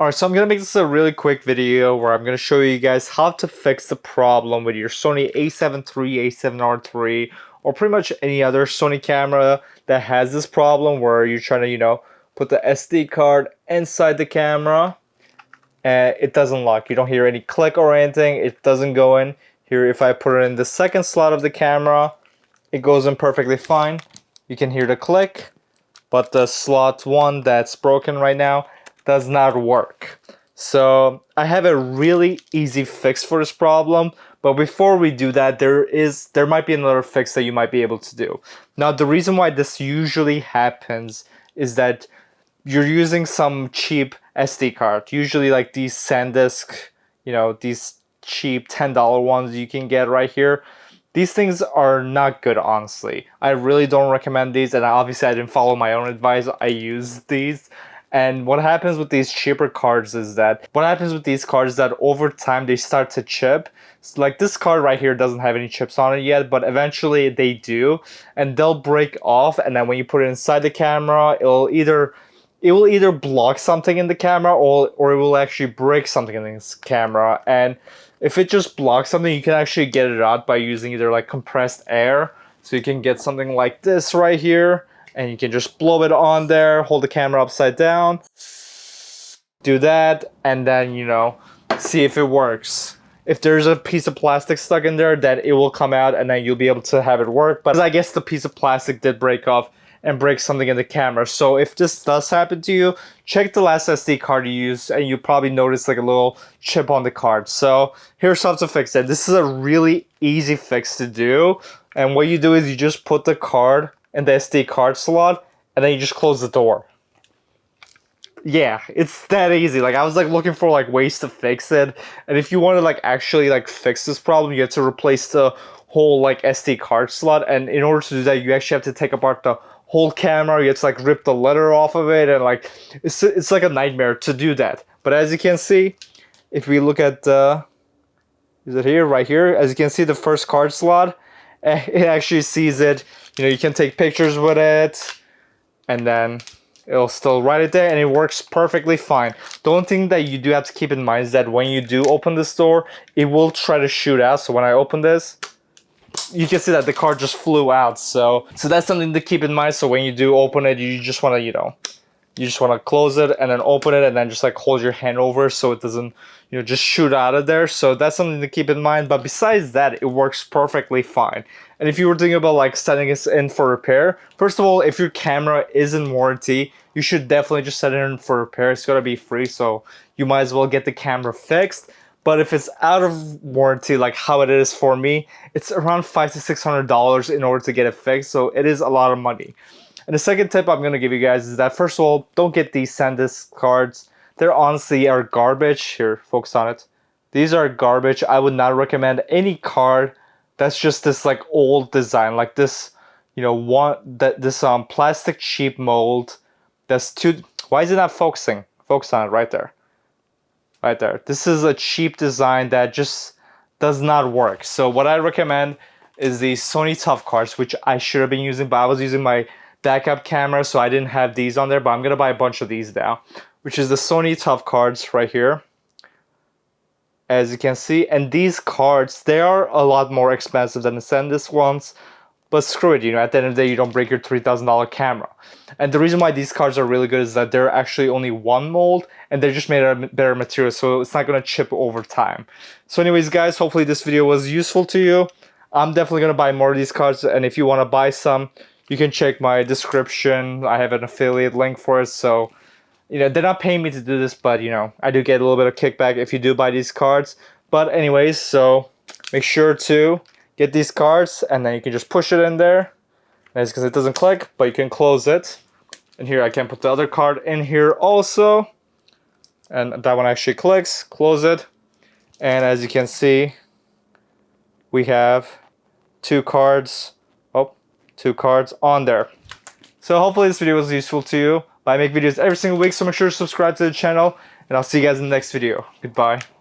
Alright, so I'm going to make this a really quick video where I'm going to show you guys how to fix the problem with your Sony A7 III, A7R III, or pretty much any other Sony camera that has this problem where you're trying to, put the SD card inside the camera and it doesn't lock. You don't hear any click or anything. It doesn't go in. Here, if I put it in the second slot of the camera, it goes in perfectly fine. You can hear the click, but the slot 1 that's broken right now does not work. So I have a really easy fix for this problem, but before we do that, there might be another fix that you might be able to do. Now, the reason why this usually happens is that you're using some cheap SD card, usually like these SanDisk, these cheap $10 ones you can get right here. These things are not good, honestly. I really don't recommend these, and obviously I didn't follow my own advice. I used these. And what happens with these cheaper cards is that over time they start to chip. So like this card right here doesn't have any chips on it yet, but eventually they do, and they'll break off. And then when you put it inside the camera, it will either block something in the camera or it will actually break something in this camera. And if it just blocks something, you can actually get it out by using either like compressed air. So you can get something like this right here, and you can just blow it on there, hold the camera upside down, do that, and then, see if it works. If there's a piece of plastic stuck in there, then it will come out and then you'll be able to have it work. But I guess the piece of plastic did break off and break something in the camera. So if this does happen to you, check the last SD card you used and you probably notice like a little chip on the card. So here's how to fix it. This is a really easy fix to do. And what you do is you just put the card in the SD card slot and then you just close the door. Yeah, it's that easy. Like I was like looking for like ways to fix it, and if you want to like actually like fix this problem, you have to replace the whole like SD card slot. And in order to do that, you actually have to take apart the whole camera. You have to like rip the leather off of it, and like it's like a nightmare to do that. But as you can see, if we look at is it here, right here, as you can see, the first card slot, it actually sees it. You can take pictures with it, and then it'll still write it there, and it works perfectly fine. The only thing that you do have to keep in mind is that when you do open this door, it will try to shoot out. So when I open this, you can see that the card just flew out. So that's something to keep in mind. So when you do open it, you just want to, you just want to close it and then open it and then just like hold your hand over so it doesn't, just shoot out of there. So that's something to keep in mind. But besides that, it works perfectly fine. And if you were thinking about like setting it in for repair, first of all, if your camera is in warranty, you should definitely just set it in for repair. It's gonna be free, so you might as well get the camera fixed. But if it's out of warranty, like how it is for me, it's around $500 to $600 in order to get it fixed. So it is a lot of money. And the second tip I'm gonna give you guys is that first of all, don't get these SanDisk cards. They're honestly are garbage. Here, focus on it. These are garbage. I would not recommend any card that's just this like old design, like this, this plastic cheap mold. That's too. Why is it not focusing? Focus on it right there. Right there. This is a cheap design that just does not work. So what I recommend is the Sony Tough cards, which I should have been using, but I was using my backup camera, so I didn't have these on there. But I'm gonna buy a bunch of these now, which is the Sony Tough cards right here, as you can see. And these cards, they are a lot more expensive than the SanDisk ones, but screw it, at the end of the day, you don't break your $3,000 camera. And the reason why these cards are really good is that they're actually only one mold, and they're just made out of better material, so it's not going to chip over time. So anyways, guys, hopefully this video was useful to you. I'm definitely going to buy more of these cards, and if you want to buy some, you can check my description. I have an affiliate link for it, so they're not paying me to do this, but I do get a little bit of kickback if you do buy these cards. But anyways, so make sure to get these cards, and then you can just push it in there. As because it doesn't click, but you can close it. And here I can put the other card in here also, and that one actually clicks. Close it, and as you can see, we have two cards on there. So hopefully this video was useful to you. I make videos every single week, so make sure to subscribe to the channel, and I'll see you guys in the next video. Goodbye.